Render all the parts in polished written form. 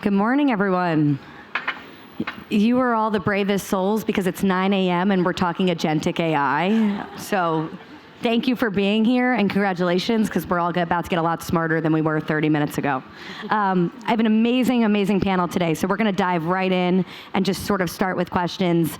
Good morning, everyone. You are all the bravest souls because it's 9 a.m. and we're talking Agentic AI. So thank you for being here and congratulations, because we're all about to get a lot smarter than we were 30 minutes ago. I have an amazing, amazing panel today. So we're going to dive right in and just sort of start with questions.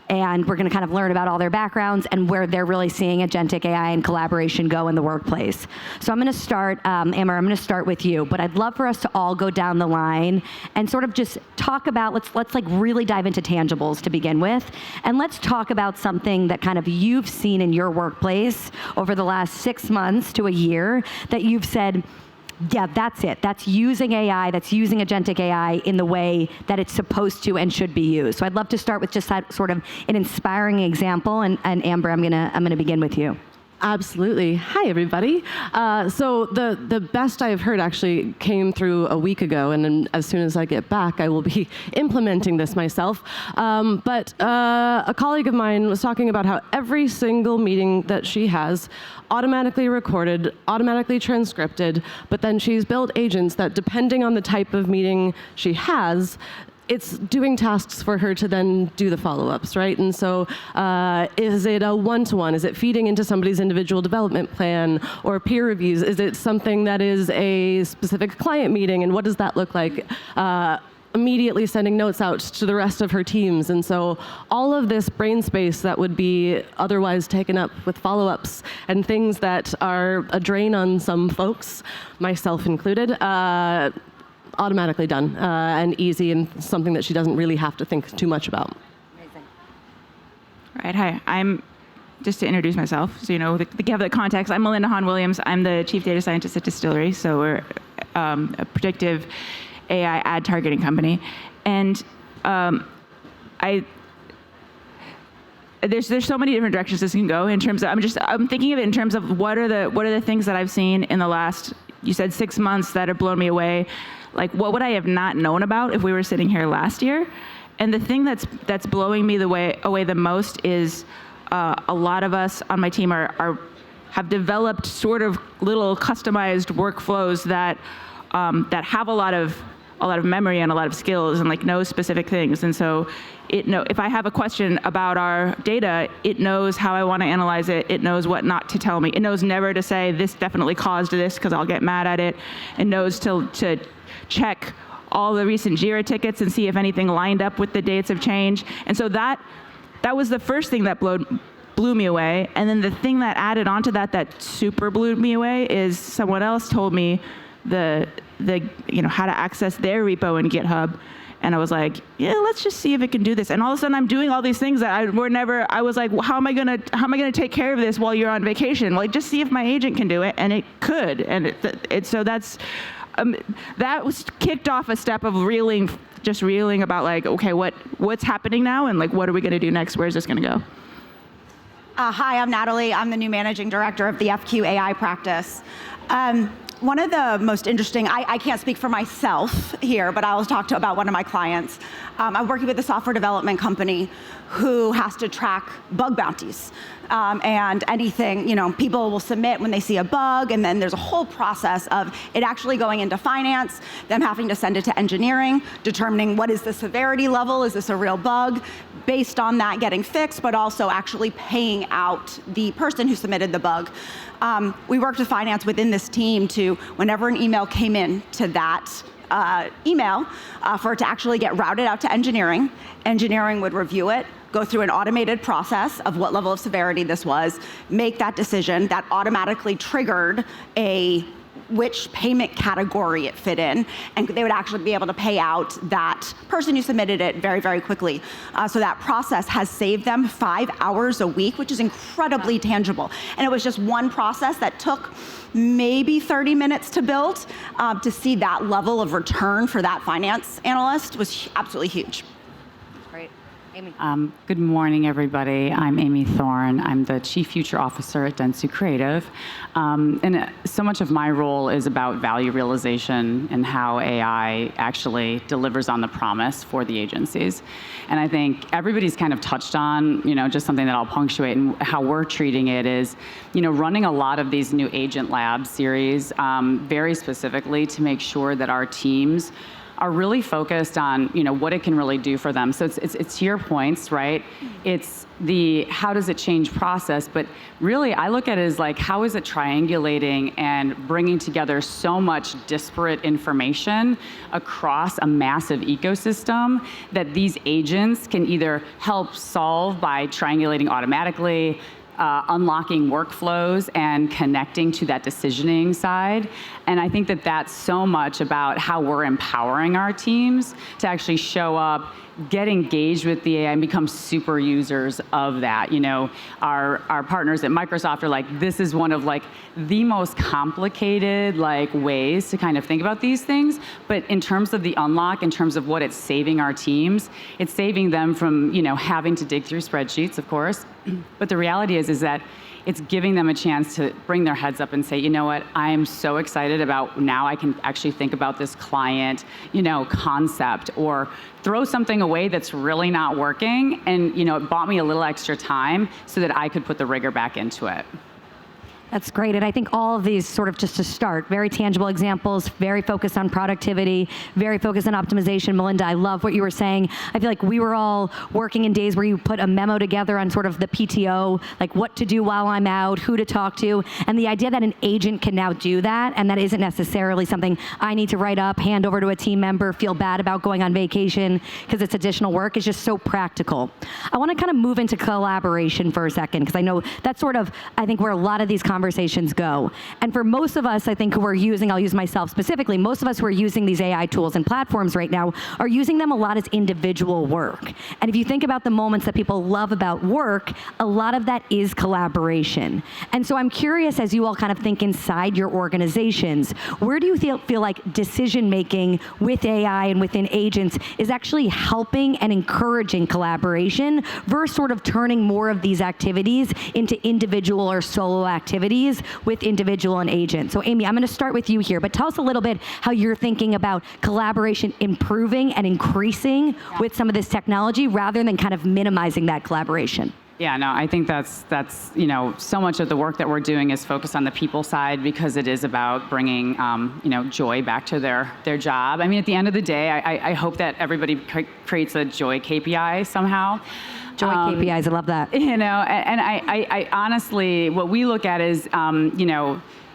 And we're going to kind of learn about all their backgrounds and where they're really seeing Agentic AI and collaboration go in the workplace. So I'm going to start, Amber, I'm going to start with you, but I'd love for us to all go down the line and sort of just talk about, let's like really dive into tangibles to begin with. And let's talk about something that kind of you've seen in your workplace over the last 6 months to a year that you've said, yeah, that's it. That's using AI, that's using Agentic AI in the way that it's supposed to and should be used. So I'd love to start with just that sort of an inspiring example. And Amber, I'm gonna begin with you. Absolutely. Hi, everybody. So the best I've heard actually came through a week ago, and then as soon as I get back, I will be implementing this myself. But a colleague of mine was talking about how every single meeting that she has automatically recorded, automatically transcripted, but then she's built agents that, depending on the type of meeting she has, it's doing tasks for her to then do the follow-ups, right? And so is it a one-to-one? Is it feeding into somebody's individual development plan or peer reviews? Is it something that is a specific client meeting? And what does that look like? Immediately sending notes out to the rest of her teams. And so all of this brain space that would be otherwise taken up with follow-ups and things that are a drain on some folks, myself included, automatically done and easy, and something that she doesn't really have to think too much about. Amazing. Right, hi, I'm, just to introduce myself, so you know, to give the context, I'm Melinda Hahn-Williams. I'm the Chief Data Scientist at Dstillery, so we're a predictive AI ad targeting company. And there's so many different directions this can go in terms of, I'm thinking of it in terms of what are the things that I've seen in the last, you said 6 months, that have blown me away. Like, what would I have not known about if we were sitting here last year? And the thing that's blowing me away the most is a lot of us on my team have developed sort of little customized workflows that have a lot of memory and a lot of skills and like know specific things. And so if I have a question about our data, it knows how I want to analyze it. It knows what not to tell me. It knows never to say this definitely caused this because I'll get mad at it. It knows to check all the recent JIRA tickets and see if anything lined up with the dates of change. And so that was the first thing that blew me away. And then the thing that added onto that super blew me away is someone else told me how to access their repo in GitHub. And I was like, yeah, let's just see if it can do this. And all of a sudden I'm doing all these things that I was like, well, how am I gonna take care of this while you're on vacation? Like, just see if my agent can do it. And it could. And so that was kicked off a step of reeling about like, okay, what's happening now? And like, what are we gonna do next? Where's this gonna go? Hi, I'm Natalie. I'm the new managing director of the FQ AI practice. One of the most interesting, I can't speak for myself here, but I'll talk about one of my clients. I'm working with a software development company who has to track bug bounties. And anything, people will submit when they see a bug, and then there's a whole process of it actually going into finance, them having to send it to engineering, determining what is the severity level, is this a real bug, based on that getting fixed, but also actually paying out the person who submitted the bug. We worked with finance within this team to, whenever an email came in to that email, for it to actually get routed out to engineering. Engineering would review it, go through an automated process of what level of severity this was, make that decision. That automatically triggered which payment category it fit in, and they would actually be able to pay out that person who submitted it very, very quickly. So that process has saved them 5 hours a week, which is incredibly tangible. And it was just one process that took maybe 30 minutes to build. To see that level of return for that finance analyst was absolutely huge. Great. Amy. Good morning, everybody. I'm Amy Thorne. I'm the Chief Future Officer at Dentsu Creative. And so much of my role is about value realization and how AI actually delivers on the promise for the agencies. And I think everybody's kind of touched on, just something that I'll punctuate, and how we're treating it is, running a lot of these new Agent Lab series very specifically to make sure that our teams are really focused on, what it can really do for them. So it's to your points, right? It's the how does it change process, but really I look at it as like, how is it triangulating and bringing together so much disparate information across a massive ecosystem that these agents can either help solve by triangulating automatically, unlocking workflows and connecting to that decisioning side. And I think that that's so much about how we're empowering our teams to actually show up, get engaged with the AI, and become super users of that. Our partners at Microsoft are like, this is one of like the most complicated ways to kind of think about these things. But in terms of the unlock, in terms of what it's saving our teams, it's saving them from having to dig through spreadsheets, of course. But the reality is that it's giving them a chance to bring their heads up and say, you know what, I am so excited about now I can actually think about this client, concept, or throw something away that's really not working. And, it bought me a little extra time so that I could put the rigor back into it. That's great. And I think all of these sort of just to start, very tangible examples, very focused on productivity, very focused on optimization. Melinda, I love what you were saying. I feel like we were all working in days where you put a memo together on sort of the PTO, like what to do while I'm out, who to talk to. And the idea that an agent can now do that, and that isn't necessarily something I need to write up, hand over to a team member, feel bad about going on vacation because it's additional work, is just so practical. I want to kind of move into collaboration for a second, because I know that's sort of, I think, where a lot of these conversations go. And for most of us, I think, who are using, I'll use myself specifically, most of us who are using these AI tools and platforms right now are using them a lot as individual work. And if you think about the moments that people love about work, a lot of that is collaboration. And so I'm curious, as you all kind of think inside your organizations, where do you feel like decision-making with AI and within agents is actually helping and encouraging collaboration versus sort of turning more of these activities into individual or solo activities with individual and agent? So Amy, I'm going to start with you here, but tell us a little bit how you're thinking about collaboration improving and increasing with some of this technology rather than kind of minimizing that collaboration. Yeah, no, I think that's so much of the work that we're doing is focused on the people side, because it is about bringing joy back to their job. I mean, at the end of the day, I hope that everybody creates a joy KPI somehow. Joy KPIs, I love that. And I honestly, what we look at is,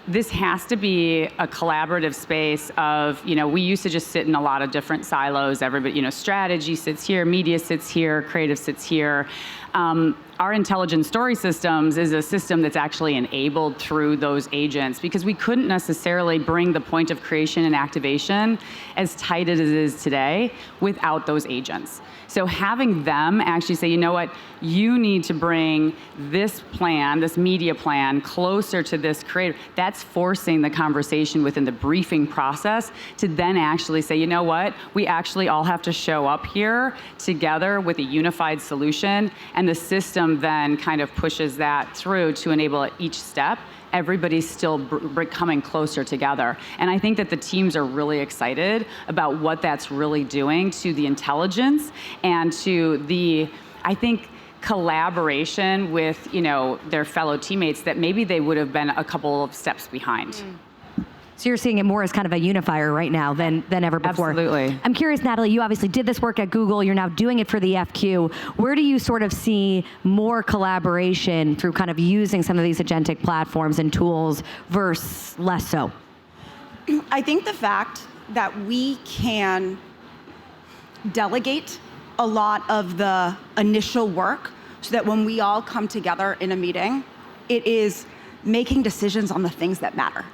this has to be a collaborative space of, we used to just sit in a lot of different silos. Everybody, strategy sits here, media sits here, creative sits here. Our intelligent story systems is a system that's actually enabled through those agents, because we couldn't necessarily bring the point of creation and activation as tight as it is today without those agents. So having them actually say, you know what, you need to bring this plan, this media plan, closer to this creative, that's forcing the conversation within the briefing process to then actually say, you know what, we actually all have to show up here together with a unified solution, and the system then kind of pushes that through to enable each step. Everybody's still coming closer together. And I think that the teams are really excited about what that's really doing to the intelligence and to the, I think, collaboration with, their fellow teammates that maybe they would have been a couple of steps behind. So you're seeing it more as kind of a unifier right now than ever before. Absolutely. I'm curious, Natalie, you obviously did this work at Google. You're now doing it for the FQ. Where do you sort of see more collaboration through kind of using some of these agentic platforms and tools versus less so? I think the fact that we can delegate a lot of the initial work so that when we all come together in a meeting, it is making decisions on the things that matter.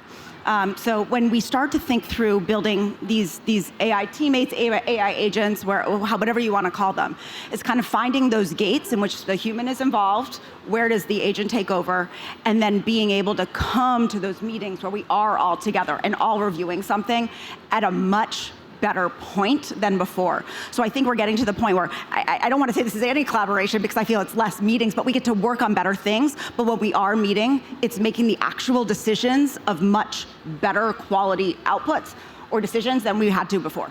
So when we start to think through building these AI teammates, AI agents, whatever you want to call them, it's kind of finding those gates in which the human is involved, where does the agent take over, and then being able to come to those meetings where we are all together and all reviewing something at a much better point than before. So I think we're getting to the point where I don't want to say this is any collaboration because I feel it's less meetings, but we get to work on better things. But when we are meeting, it's making the actual decisions of much better quality outputs or decisions than we had to before.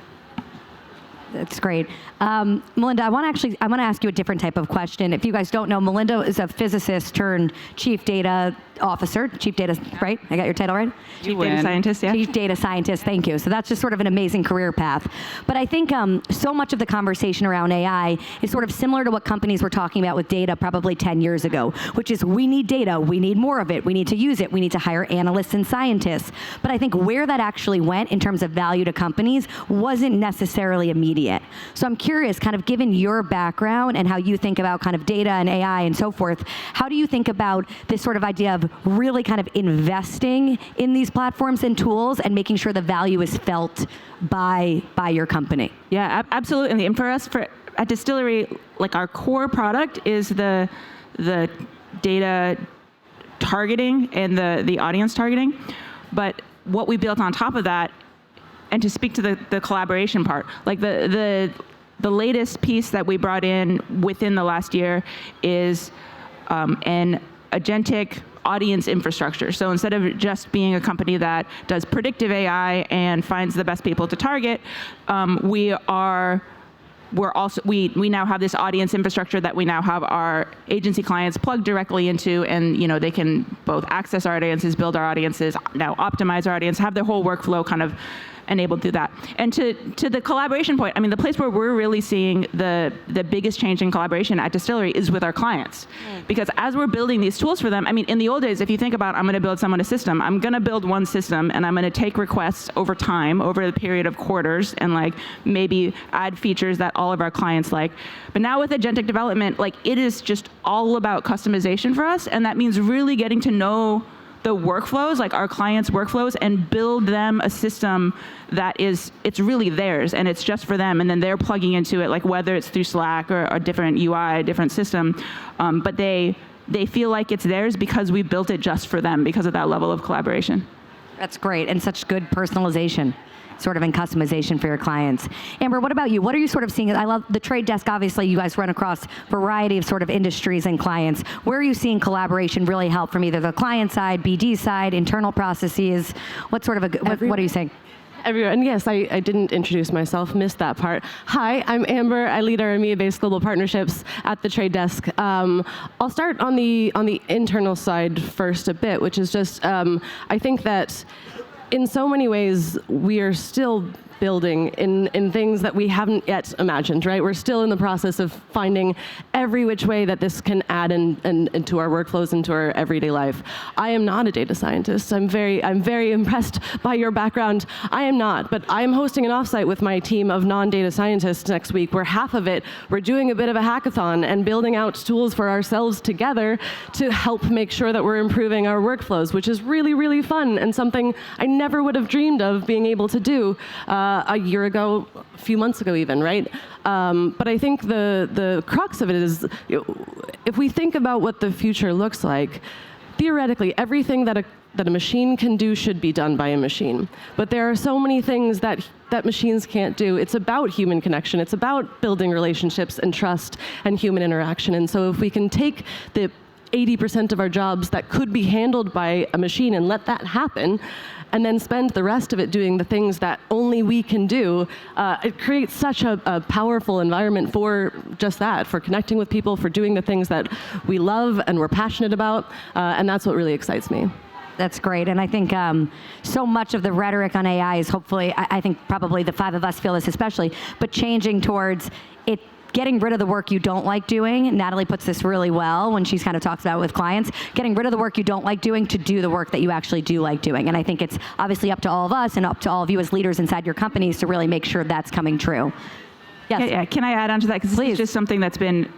That's great. Melinda, I want to ask you a different type of question. If you guys don't know, Melinda is a physicist turned chief data officer, chief data, right? I got your title right? Chief data scientist, yeah. Chief data scientist, thank you. So that's just sort of an amazing career path. But I think so much of the conversation around AI is sort of similar to what companies were talking about with data probably 10 years ago, which is we need data, we need more of it, we need to use it, we need to hire analysts and scientists. But I think where that actually went in terms of value to companies wasn't necessarily immediate. So I'm curious, kind of given your background and how you think about kind of data and AI and so forth, how do you think about this sort of idea of really kind of investing in these platforms and tools and making sure the value is felt by your company? Yeah, absolutely. And for us, at Dstillery, like our core product is the data targeting and the audience targeting. But what we built on top of that, and to speak to the collaboration part, like the latest piece that we brought in within the last year is an agentic audience infrastructure. So instead of just being a company that does predictive AI and finds the best people to target, we now have this audience infrastructure that we now have our agency clients plugged directly into, and they can both access our audiences, build our audiences, now optimize our audience, have their whole workflow kind of enabled through that. And to the collaboration point, I mean, the place where we're really seeing the biggest change in collaboration at Dstillery is with our clients. Because as we're building these tools for them, I mean, in the old days, if you think about, I'm going to build someone a system, I'm going to build one system, and I'm going to take requests over time, over the period of quarters, and like maybe add features that all of our clients like. But now with agentic development, like it is just all about customization for us, and that means really getting to know the workflows, like our clients' workflows, and build them a system that it's really theirs and it's just for them, and then they're plugging into it, like whether it's through Slack or a different UI, a different system, but they feel like it's theirs because we built it just for them because of that level of collaboration. That's great, and such good personalization sort of in customization for your clients. Amber, what about you? What are you sort of seeing? I love the trade desk. Obviously, you guys run across a variety of sort of industries and clients. Where are you seeing collaboration really help from either the client side, BD side, internal processes? What sort of what are you saying? Everyone, yes, I didn't introduce myself, missed that part. Hi, I'm Amber. I lead our EMEA-based global partnerships at the trade desk. I'll start on the internal side first a bit, which is just, I think that in so many ways, we are still building in things that we haven't yet imagined, right? We're still in the process of finding every which way that this can add into our workflows, into our everyday life. I am not a data scientist. I'm very impressed by your background. I am not, but I'm hosting an offsite with my team of non-data scientists next week, where half of it, we're doing a bit of a hackathon and building out tools for ourselves together to help make sure that we're improving our workflows, which is really, really fun and something I never would have dreamed of being able to do a year ago, a few months ago even, right? But I think the crux of it is, if we think about what the future looks like, theoretically, everything that a machine can do should be done by a machine. But there are so many things that machines can't do. It's about human connection. It's about building relationships and trust and human interaction. And so if we can take the 80% of our jobs that could be handled by a machine and let that happen, and then spend the rest of it doing the things that only we can do, it creates such a powerful environment for just that, for connecting with people, for doing the things that we love and we're passionate about, and that's what really excites me. That's great, and I think so much of the rhetoric on AI is hopefully, I think probably the five of us feel this especially, but changing towards it, getting rid of the work you don't like doing. Natalie puts this really well when she's kind of talks about it with clients, getting rid of the work you don't like doing to do the work that you actually do like doing. And I think it's obviously up to all of us and up to all of you as leaders inside your companies to really make sure that's coming true. Yes. Yeah, can I add on to that? Because this is just something that's been,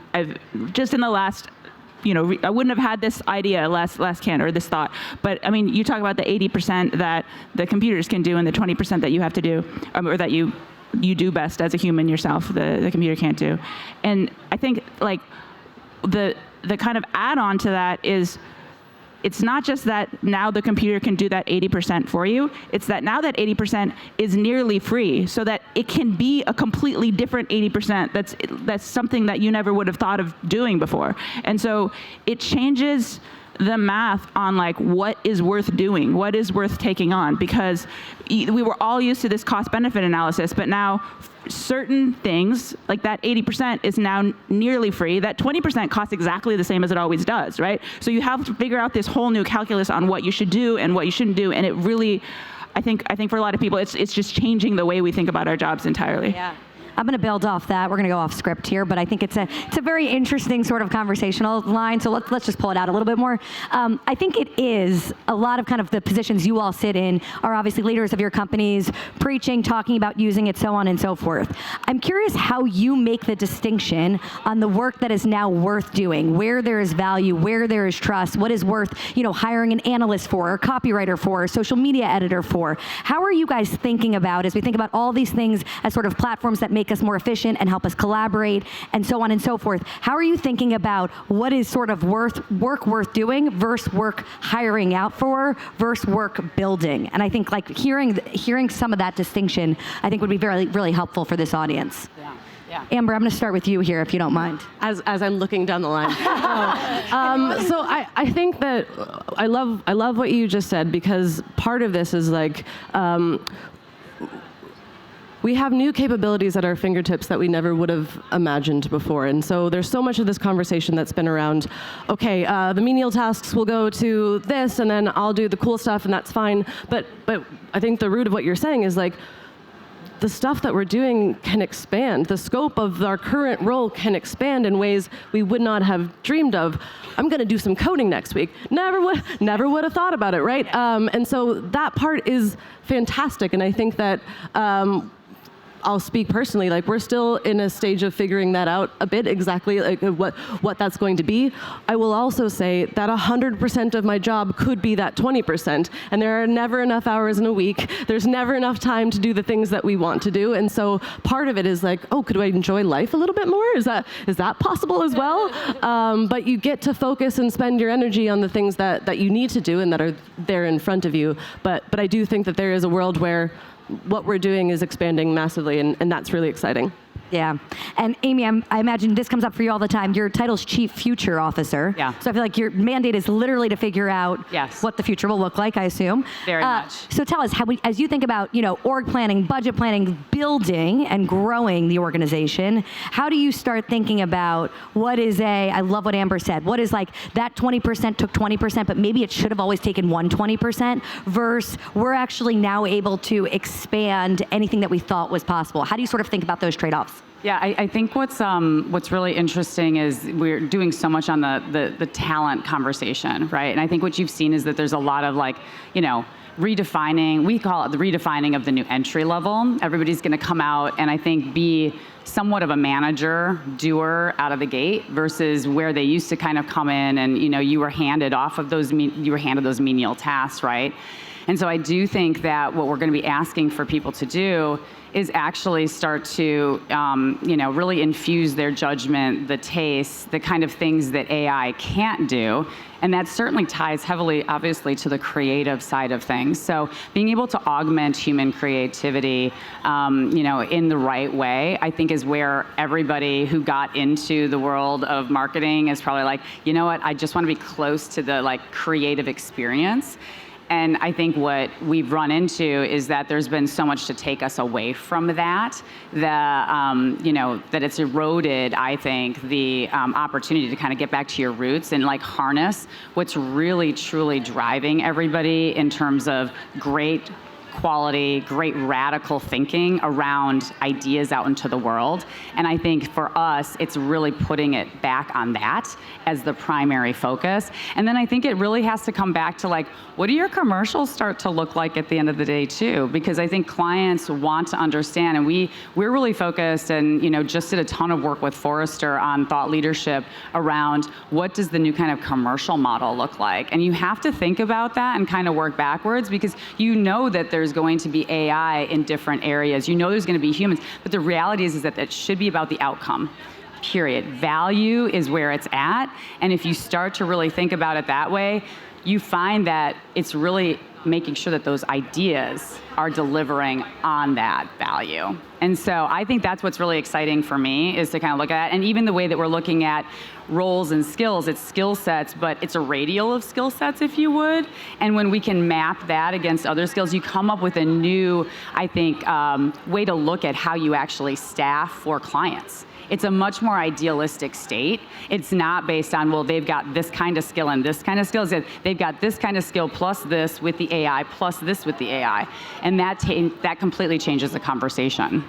just in the last, I wouldn't have had this idea last can, or this thought. But I mean, you talk about the 80% that the computers can do and the 20% that you have to do, or that you do best as a human yourself, the computer can't do. And I think like the kind of add-on to that is, it's not just that now the computer can do that 80% for you, it's that now that 80% is nearly free, so that it can be a completely different 80% that's something that you never would have thought of doing before. And so it changes the math on like what is worth doing, what is worth taking on, because we were all used to this cost benefit analysis, but now certain things, like that 80% is now nearly free. That 20% costs exactly the same as it always does, right? So you have to figure out this whole new calculus on what you should do and what you shouldn't do. And it really, I think for a lot of people, it's just changing the way we think about our jobs entirely. Yeah. I'm going to build off that. We're going to go off script here, but I think it's a very interesting sort of conversational line. So let's just pull it out a little bit more. I think it is a lot of kind of the positions you all sit in are obviously leaders of your companies, preaching, talking about using it, so on and so forth. I'm curious how you make the distinction on the work that is now worth doing, where there is value, where there is trust, what is worth, hiring an analyst for, a copywriter for, a social media editor for. How are you guys thinking about, as we think about all these things as sort of platforms that make us more efficient and help us collaborate and so on and so forth, how are you thinking about what is sort of work worth doing versus work hiring out for versus work building? And I think like hearing some of that distinction, I think would be very, really helpful for this audience. Yeah. Amber, I'm going to start with you here, if you don't mind. As I'm looking down the line. So I think that I love what you just said, because part of this is like, we have new capabilities at our fingertips that we never would have imagined before. And so there's so much of this conversation that's been around, okay, the menial tasks will go to this, and then I'll do the cool stuff, and that's fine. But I think the root of what you're saying is like, the stuff that we're doing can expand. The scope of our current role can expand in ways we would not have dreamed of. I'm going to do some coding next week. Never would have thought about it, right? And so that part is fantastic, and I think that I'll speak personally, like we're still in a stage of figuring that out a bit, exactly like what that's going to be. I will also say that 100% of my job could be that 20%, and there are never enough hours in a week. There's never enough time to do the things that we want to do, and so part of it is like, oh, could I enjoy life a little bit more? Is that possible as well? But you get to focus and spend your energy on the things that you need to do and that are there in front of you. But I do think that there is a world where what we're doing is expanding massively, and that's really exciting. Yeah. And Amy, I imagine this comes up for you all the time. Your title's Chief Future Officer. Yeah. So I feel like your mandate is literally to figure out what the future will look like, I assume. Very much. So tell us, as you think about, org planning, budget planning, building and growing the organization, how do you start thinking about what is I love what Amber said, what is like that 20% took 20%, but maybe it should have always taken 120% versus we're actually now able to expand anything that we thought was possible. How do you sort of think about those trade-offs? Yeah, I think what's really interesting is we're doing so much on the talent conversation, right? And I think what you've seen is that there's a lot of redefining, we call it the redefining of the new entry level. Everybody's going to come out and I think be somewhat of a manager, doer out of the gate versus where they used to kind of come in and you were handed those menial tasks, right? And so I do think that what we're going to be asking for people to do is actually start to, really infuse their judgment, the taste, the kind of things that AI can't do. And that certainly ties heavily, obviously, to the creative side of things. So being able to augment human creativity, in the right way, I think is where everybody who got into the world of marketing is probably like, you know what, I just want to be close to the creative experience. And I think what we've run into is that there's been so much to take us away from that, that it's eroded, I think, the opportunity to kind of get back to your roots and harness what's really, truly driving everybody in terms of great quality, great radical thinking around ideas out into the world. And I think for us, it's really putting it back on that as the primary focus. And then I think it really has to come back to what do your commercials start to look like at the end of the day too? Because I think clients want to understand, and we're really focused and just did a ton of work with Forrester on thought leadership around what does the new kind of commercial model look like? And you have to think about that and kind of work backwards because that there's going to be AI in different areas. There's going to be humans, but the reality is that it should be about the outcome. Period. Value is where it's at, and if you start to really think about it that way, you find that it's really making sure that those ideas are delivering on that value. And so I think that's what's really exciting for me, is to kind of look at, and even the way that we're looking at roles and skills, it's skill sets, but it's a radial of skill sets, if you would. And when we can map that against other skills, you come up with a new, I think, way to look at how you actually staff for clients. It's a much more idealistic state. It's not based on, well, they've got this kind of skill and this kind of skills. They've got this kind of skill plus this with the AI, plus this with the AI. And that completely changes the conversation.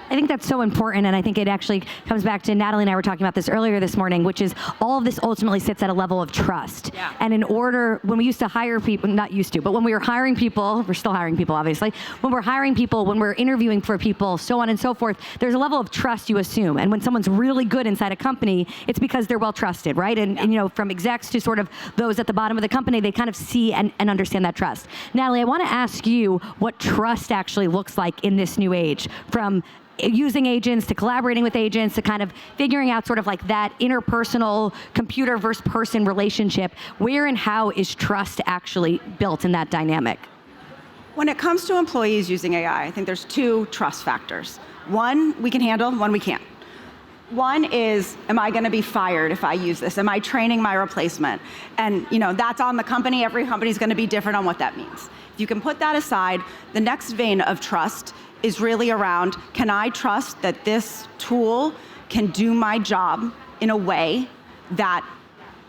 I think that's so important, and I think it actually comes back to Natalie and I were talking about this earlier this morning, which is all of this ultimately sits at a level of trust. Yeah. And in order, when we used to hire people, not used to, but when we were hiring people, we're still hiring people, obviously, when we're hiring people, when we're interviewing for people, so on and so forth, there's a level of trust you assume. And when someone's really good inside a company, it's because they're well trusted, right? And you know, from execs to sort of those at the bottom of the company, they kind of see and understand that trust. Natalie, I want to ask you what trust actually looks like in this new age, from using agents to collaborating with agents to kind of figuring out sort of like that interpersonal computer versus person relationship. Where and how is trust actually built in that dynamic? When it comes to employees using AI, I think there's two trust factors. One we can handle, one we can't. One is, am I going to be fired if I use this? Am I training my replacement? And you know, that's on the company. Every company is going to be different on what that means. If you can put that aside, the next vein of trust is really around, can I trust that this tool can do my job in a way that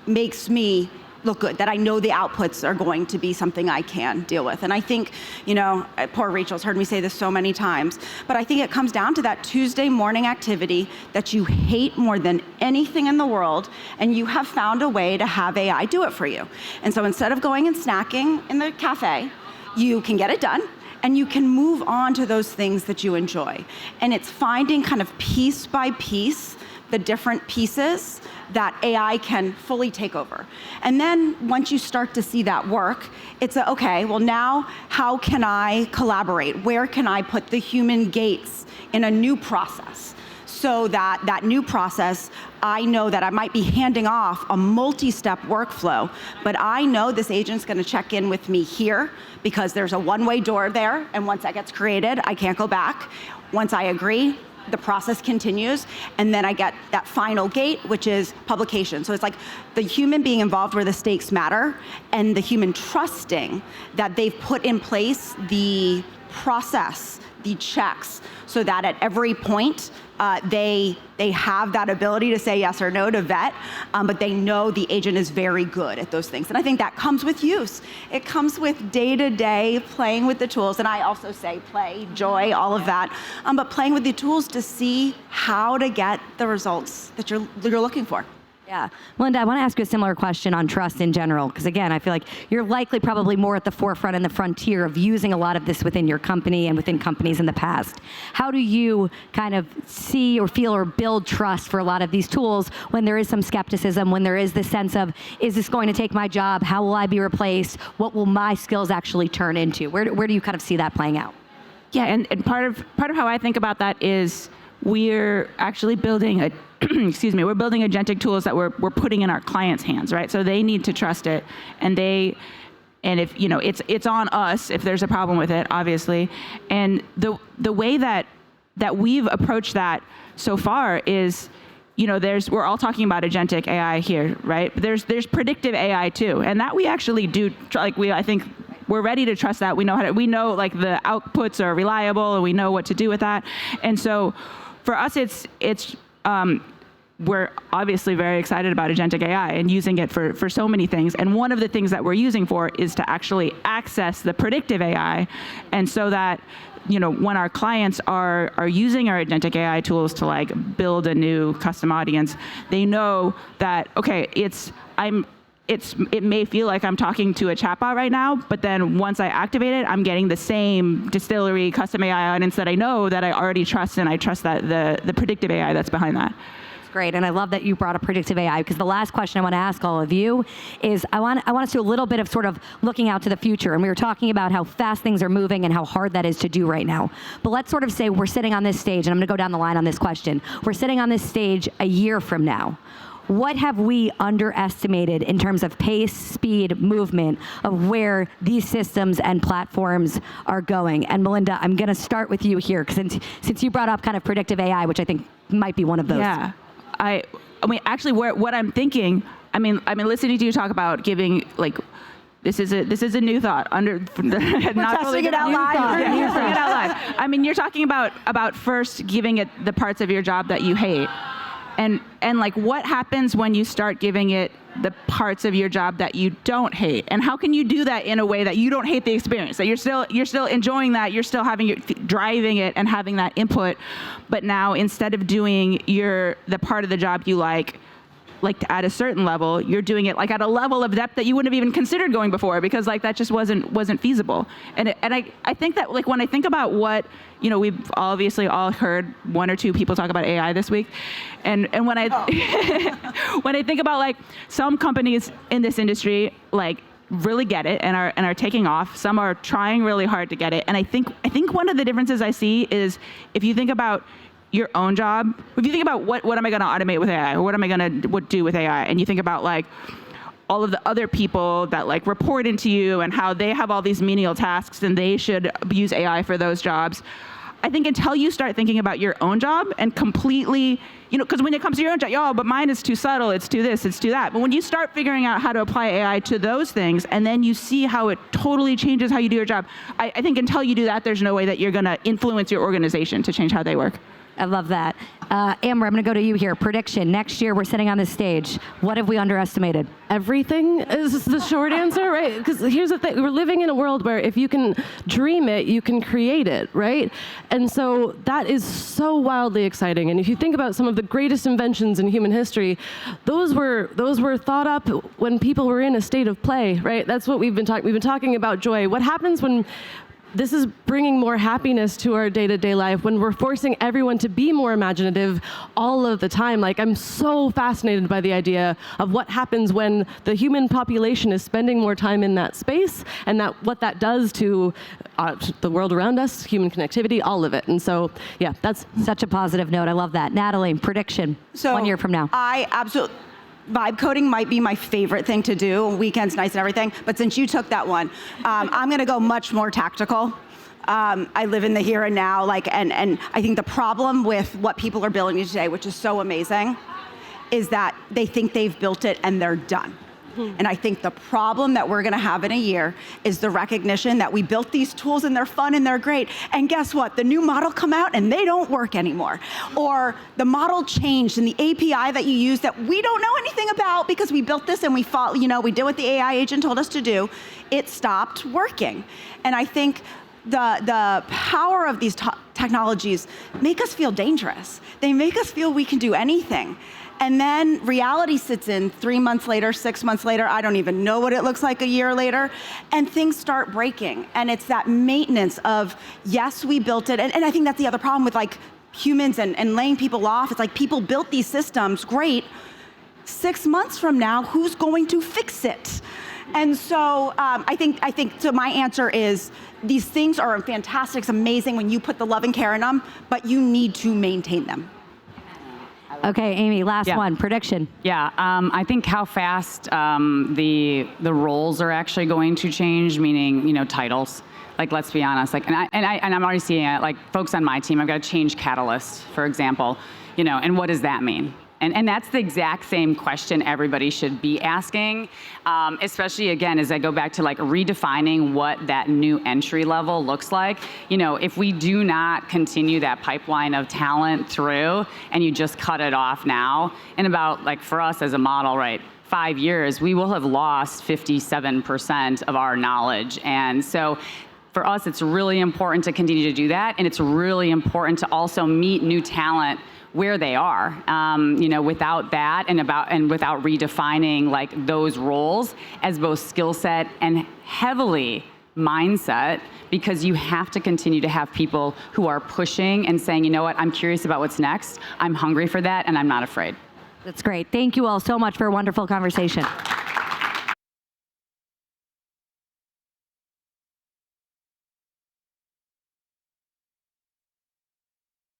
makes me look good, that I know the outputs are going to be something I can deal with. And I think, you know, poor Rachel's heard me say this so many times, but I think it comes down to that Tuesday morning activity that you hate more than anything in the world, and you have found a way to have AI do it for you. And so instead of going and snacking in the cafe, you can get it done, and you can move on to those things that you enjoy. And it's finding kind of piece by piece the different pieces that AI can fully take over. And then once you start to see that work, it's okay, well now how can I collaborate? Where can I put the human gates in a new process? So that new process, I know that I might be handing off a multi-step workflow, but I know this agent's gonna check in with me here because there's a one-way door there, and once that gets created, I can't go back. Once I agree, the process continues, and then I get that final gate, which is publication. So it's like the human being involved where the stakes matter, and the human trusting that they've put in place the process, the checks, so that at every point, they have that ability to say yes or no to vet, but they know the agent is very good at those things. And I think that comes with use. It comes with day-to-day playing with the tools, and I also say play, joy, all of that, but playing with the tools to see how to get the results that you're looking for. Yeah. Melinda, I want to ask you a similar question on trust in general, because again, I feel like you're likely probably more at the forefront and the frontier of using a lot of this within your company and within companies in the past. How do you kind of see or feel or build trust for a lot of these tools when there is some skepticism, when there is this sense of, is this going to take my job? How will I be replaced? What will my skills actually turn into? Where do you kind of see that playing out? Yeah, and part of how I think about that is we're actually building we're building agentic tools that we're putting in our clients' hands, right? So they need to trust it, and if you know, it's on us if there's a problem with it, obviously. And the way that we've approached that so far is, you know, we're all talking about agentic AI here, right? But there's predictive AI too, and that we actually do I think we're ready to trust that. We know like the outputs are reliable, and we know what to do with that. And so for us, we're obviously very excited about agentic AI and using it for so many things. And one of the things that we're using for is to actually access the predictive AI. And so that, you know, when our clients are using our agentic AI tools to like build a new custom audience, they know that, okay, it may feel like I'm talking to a chatbot right now, but then once I activate it, I'm getting the same Dstillery custom AI audience that I know that I already trust, and I trust that the predictive AI that's behind that. Great, and I love that you brought up predictive AI, because the last question I want to ask all of you is, I want us to do a little bit of sort of looking out to the future, and we were talking about how fast things are moving and how hard that is to do right now. But let's sort of say we're sitting on this stage, and I'm going to go down the line on this question. We're sitting on this stage a year from now. what have we underestimated in terms of pace, speed, movement of where these systems and platforms are going? And Melinda, I'm going to start with you here, since you brought up kind of predictive AI, which I think might be one of those. Yeah, I mean, actually, what I'm thinking, I mean, listening to you talk about giving, like, this is a new thought. Not testing it out live. Testing it out live. I mean, you're talking about first giving it the parts of your job that you hate, and like, what happens when you start giving it the parts of your job that you don't hate, and how can you do that in a way that you don't hate the experience, that you're still enjoying that, you're still driving it and having that input, but now instead of doing the part of the job you like at a certain level, you're doing it like at a level of depth that you wouldn't have even considered going before, because like that just wasn't feasible. And I think that, like, when I think about what, we've obviously all heard one or two people talk about AI this week, and when I when I think about, like, some companies in this industry, like, really get it and are taking off. Some are trying really hard to get it. And I think one of the differences I see is, if you think about your own job, if you think about what am I going to automate with AI, or what am I going to do with AI, and you think about, like, all of the other people that, like, report into you and how they have all these menial tasks and they should use AI for those jobs, I think until you start thinking about your own job and completely, because when it comes to your own job, but mine is too subtle, it's too this, it's too that. But when you start figuring out how to apply AI to those things, and then you see how it totally changes how you do your job, I think until you do that, there's no way that you're going to influence your organization to change how they work. I love that. Amber, I'm going to go to you here. Prediction. Next year, we're sitting on this stage. What have we underestimated? Everything is the short answer, right? Because here's the thing. We're living in a world where if you can dream it, you can create it, right? And so that is so wildly exciting. And if you think about some of the greatest inventions in human history, those were thought up when people were in a state of play, right? That's what we've been talking about joy. What happens when this is bringing more happiness to our day-to-day life, when we're forcing everyone to be more imaginative all of the time? Like, I'm so fascinated by the idea of what happens when the human population is spending more time in that space, and what that does to the world around us, human connectivity, all of it. And so, yeah, that's such a positive note. I love that. Natalie, prediction, 1 year from now. I absolutely... Vibe coding might be my favorite thing to do. Weekends, nights, and everything. But since you took that one, I'm going to go much more tactical. I live in the here and now, and I think the problem with what people are building today, which is so amazing, is that they think they've built it and they're done. And I think the problem that we're going to have in a year is the recognition that we built these tools and they're fun and they're great. And guess what? The new model come out and they don't work anymore. Or the model changed and the API that you use that we don't know anything about because we built this and we did what the AI agent told us to do, it stopped working. And I think the power of these technologies make us feel dangerous. They make us feel we can do anything. And then reality sits in 3 months later, 6 months later, I don't even know what it looks like a year later, and things start breaking. And it's that maintenance of, yes, we built it. And I think that's the other problem with, like, humans and laying people off. It's like, people built these systems, great. 6 months from now, who's going to fix it? And so I think so my answer is, these things are fantastic, it's amazing when you put the love and care in them, but you need to maintain them. Okay, Amy, last one, prediction. Yeah, I think how fast the roles are actually going to change, meaning, titles. Like, let's be honest, like, and I'm already seeing it, like, folks on my team, I've got to change Catalyst, for example, and what does that mean? And that's the exact same question everybody should be asking, especially, again, as I go back to, like, redefining what that new entry level looks like. If we do not continue that pipeline of talent through and you just cut it off now, in about, like, for us as a model, right, 5 years, we will have lost 57% of our knowledge. And so for us, it's really important to continue to do that. And it's really important to also meet new talent where they are, without that and without redefining, like, those roles as both skill set and heavily mindset, because you have to continue to have people who are pushing and saying, you know what, I'm curious about what's next, I'm hungry for that, and I'm not afraid. That's great. Thank you all so much for a wonderful conversation.